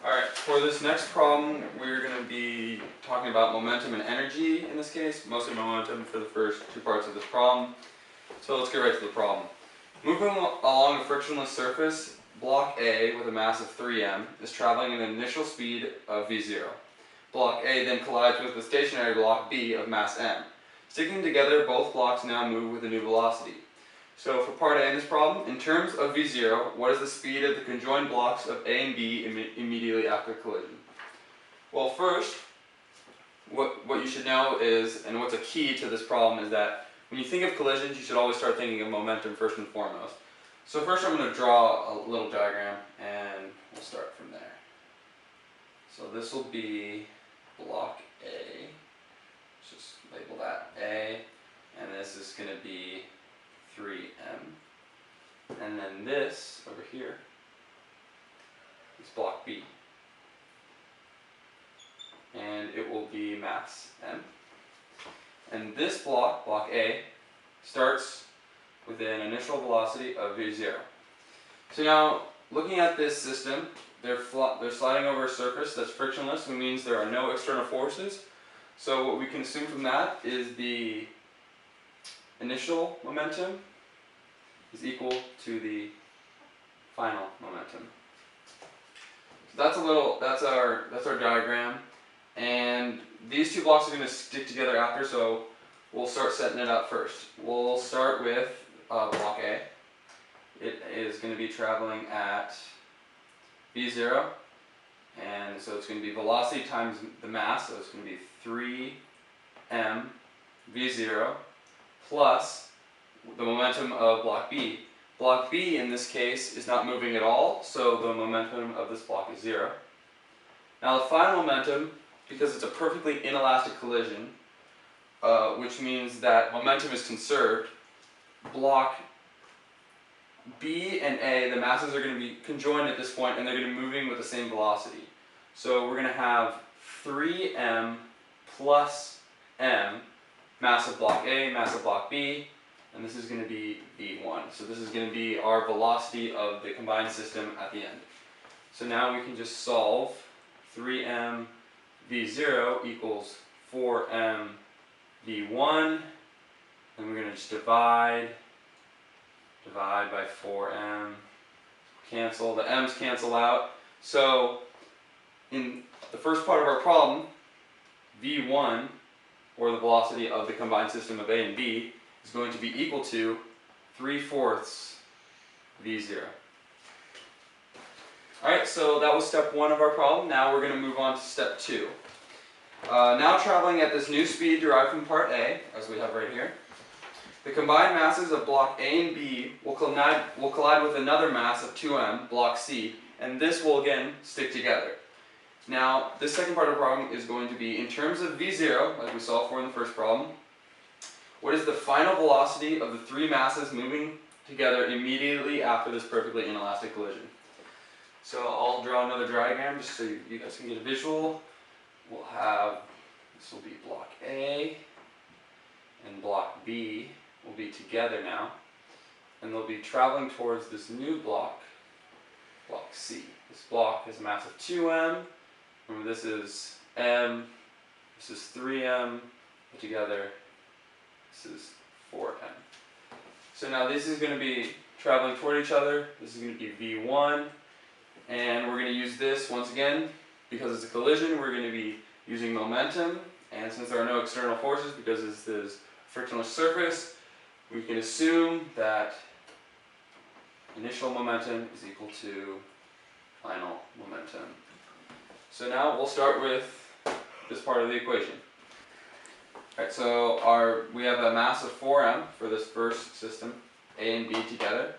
Alright, for this next problem, we're going to be talking about momentum and energy in this case, mostly momentum for the first two parts of this problem. So let's get right to the problem. Moving along a frictionless surface, block A with a mass of 3m is traveling at an initial speed of v0. Block A then collides with the stationary block B of mass m. Sticking together, both blocks now move with a new velocity. So for part A in this problem, in terms of v0, what is the speed of the conjoined blocks of A and B immediately after collision? Well, first, what you should know is, and what's a key to this problem is that when you think of collisions, you should always start thinking of momentum first and foremost. So first I'm going to draw a little diagram and we'll start from there. So this will be block A, let's just label that A, and this is going to be 3m, and then this over here is block B, and it will be mass m. And this block, block A, starts with an initial velocity of v0. So now, looking at this system, they're sliding over a surface that's frictionless, which means there are no external forces. So what we can assume from that is the initial momentum is equal to the final momentum. So that's our diagram, and these two blocks are going to stick together after, so we'll start setting it up first. We'll start with block A. It is going to be traveling at v0, and so it's going to be velocity times the mass, so it's going to be 3m v0 plus the momentum of block B. Block B in this case is not moving at all, so the momentum of this block is 0. Now the final momentum, because it's a perfectly inelastic collision, which means that momentum is conserved, block B and A, the masses are going to be conjoined at this point and they're going to be moving with the same velocity. So we're going to have 3m plus m, mass of block A, mass of block B, and this is going to be v1. So this is going to be our velocity of the combined system at the end. So now we can just solve 3m v0 equals 4m v1, and we're going to just divide by 4m, cancel, the m's cancel out. So in the first part of our problem, v1, or the velocity of the combined system of A and B, is going to be equal to 3/4 v0. Alright, so that was step 1 of our problem. Now we're going to move on to step 2. Now traveling at this new speed derived from part A, as we have right here, the combined masses of block A and B will collide with another mass of 2m, block C, and this will again stick together. Now, this second part of the problem is going to be, in terms of v0, like we saw for in the first problem, what is the final velocity of the three masses moving together immediately after this perfectly inelastic collision? So I'll draw another diagram just so you guys can get a visual. We'll have, this will be block A, and block B will be together now, and they'll be traveling towards this new block, block C. This block has a mass of 2m, remember this is m, this is 3m, put together, this is 4m. So now this is going to be traveling toward each other, this is going to be v1, and we're going to use this once again, because it's a collision, we're going to be using momentum, and since there are no external forces, because this is a frictionless surface, we can assume that initial momentum is equal to final momentum. So now we'll start with this part of the equation. Alright, so we have a mass of 4m for this first system, A and B together,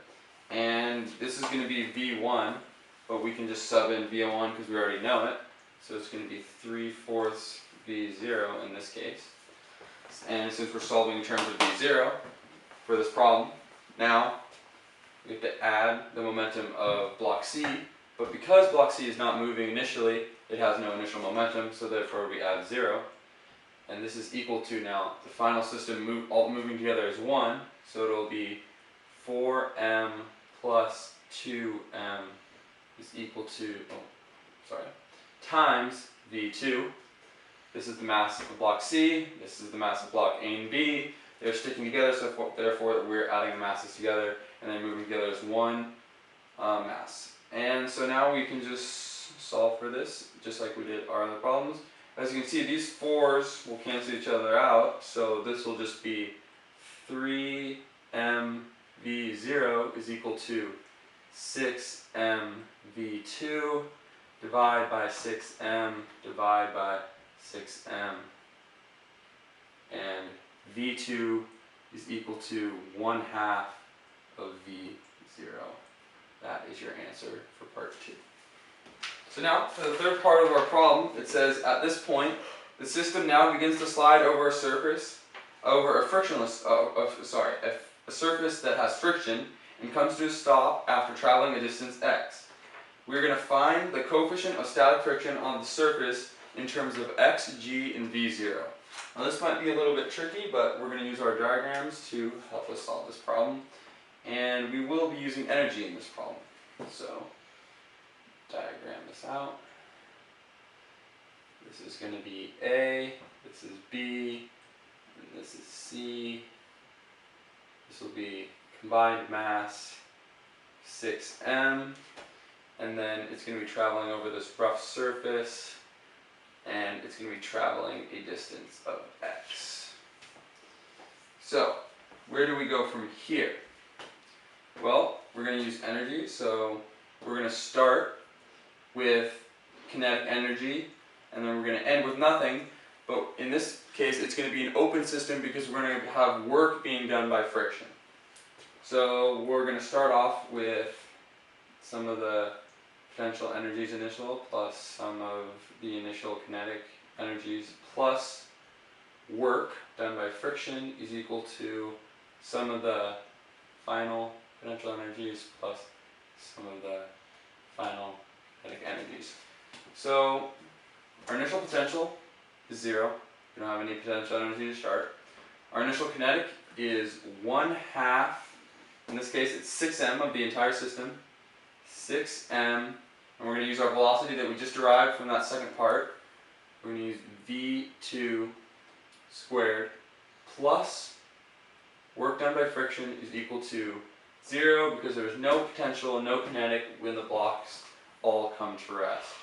and this is going to be v1, but we can just sub in v1 because we already know it, so it's going to be 3/4 v0 in this case. And since we're solving in terms of v0 for this problem, now we have to add the momentum of block C, but because block C is not moving initially, it has no initial momentum, so therefore we add 0. And this is equal to, now the final system all moving together is 1, so it'll be 4m plus 2m is equal to, times V2. This is the mass of block C, this is the mass of block A and B. They're sticking together, so therefore we're adding the masses together and then moving together as one mass. And so now we can just solve for this, just like we did our other problems. As you can see, these 4's will cancel each other out, so this will just be 3mv0 is equal to 6mv2 divide by 6m divide by 6m, and v2 is equal to 1/2 of v0. That is your answer for part 2. So now, for the third part of our problem, it says, at this point, the system now begins to slide over a surface, over a frictionless, a surface that has friction, and comes to a stop after traveling a distance x. We're going to find the coefficient of static friction on the surface in terms of x, g, and v0. Now this might be a little bit tricky, but we're going to use our diagrams to help us solve this problem. And we will be using energy in this problem. So, diagram this out. This is going to be A, this is B, and this is C. This will be combined mass 6m, and then it's going to be traveling over this rough surface, and it's going to be traveling a distance of x. So, where do we go from here? Well, we're going to use energy, so we're going to start with kinetic energy, and then we're going to end with nothing, but in this case it's going to be an open system because we're going to have work being done by friction. So we're going to start off with some of the potential energies initial plus some of the initial kinetic energies plus work done by friction is equal to some of the final potential energies plus some of the final kinetic energies. So our initial potential is 0. We don't have any potential energy to start. Our initial kinetic is 1/2, in this case it's 6m of the entire system, 6m, and we're going to use our velocity that we just derived from that second part. We're going to use v2 squared plus work done by friction is equal to 0 because there's no potential and no kinetic when the blocks all come to rest.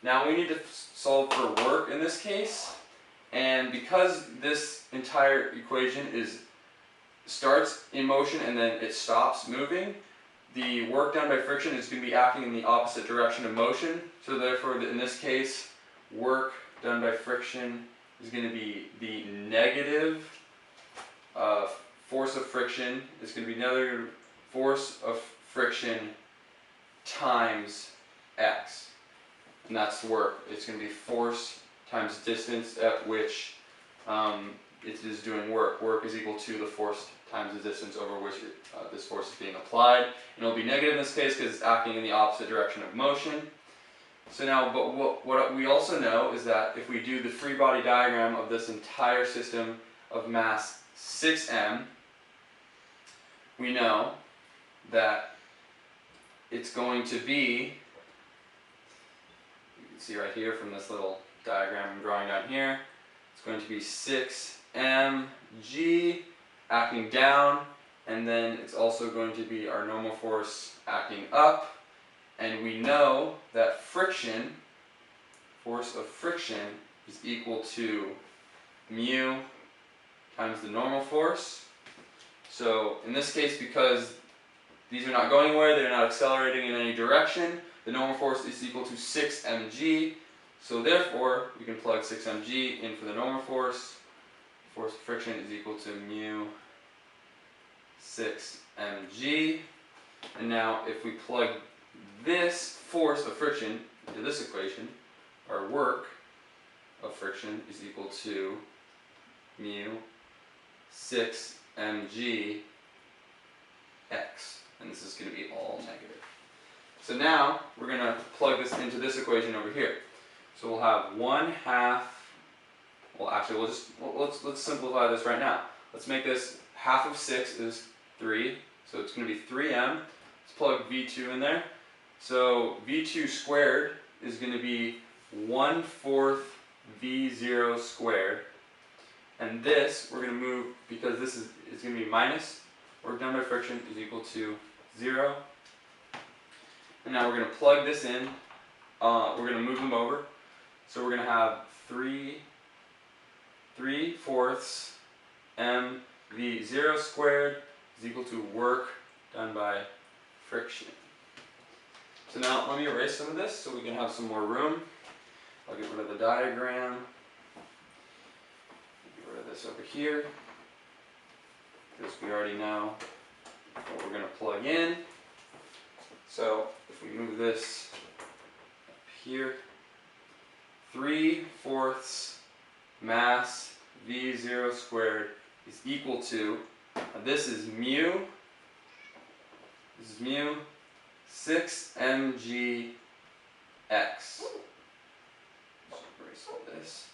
Now we need to solve for work in this case, and because this entire equation starts in motion and then it stops moving, the work done by friction is going to be acting in the opposite direction of motion, so therefore in this case work done by friction is going to be the negative force of friction. It's going to be negative force of friction times x, and that's the work. It's going to be force times distance at which it is doing work. Work is equal to the force times the distance over which this force is being applied, and it'll be negative in this case because it's acting in the opposite direction of motion. So now, but what we also know is that if we do the free body diagram of this entire system of mass 6m, we know that it's going to be, you can see right here from this little diagram I'm drawing down here, it's going to be 6mg acting down, and then it's also going to be our normal force acting up, and we know that friction, force of friction, is equal to mu times the normal force. So in this case, because these are not going anywhere, they're not accelerating in any direction, the normal force is equal to 6mg. So therefore, we can plug 6mg in for the normal force. Force of friction is equal to mu 6mg. And now if we plug this force of friction into this equation, our work of friction is equal to mu 6mg x. And this is going to be all negative. So now we're going to plug this into this equation over here. So we'll have 1/2. Well, actually, let's simplify this right now. Let's make this half of 6 is 3, so it's going to be 3m. Let's plug v2 in there. So v2 squared is going to be 1/4 V0 squared. And this, we're going to move, because this is going to be minus, work done by friction is equal to 0. And now we're going to plug this in. We're going to move them over. So we're going to have 3/4 mv0 squared is equal to work done by friction. So now let me erase some of this so we can have some more room. I'll get rid of the diagram. Get rid of this over here, because we already know what we're going to plug in. So if we move this up here, 3/4 mass V0 squared is equal to, this is mu 6 mg x. Erase all this.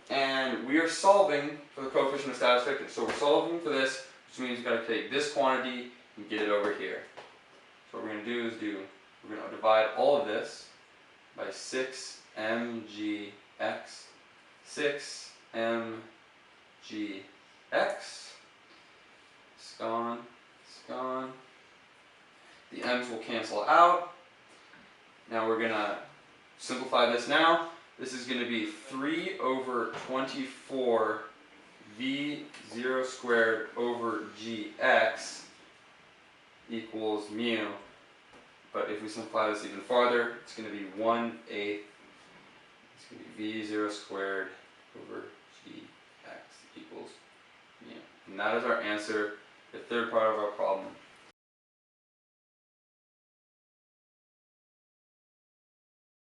And we are solving for the coefficient of status victor. So we're solving for this, which means we've got to take this quantity and get it over here. So what we're going to do is we're going to divide all of this by 6 mg x. 6 mg x. It's gone. It's gone. The m's will cancel out. Now we're going to simplify this now. This is going to be 3/24 v0 squared over gx equals mu. But if we simplify this even farther, it's going to be 1/8. It's going to be v0 squared over gx equals mu. And that is our answer, the third part of our problem.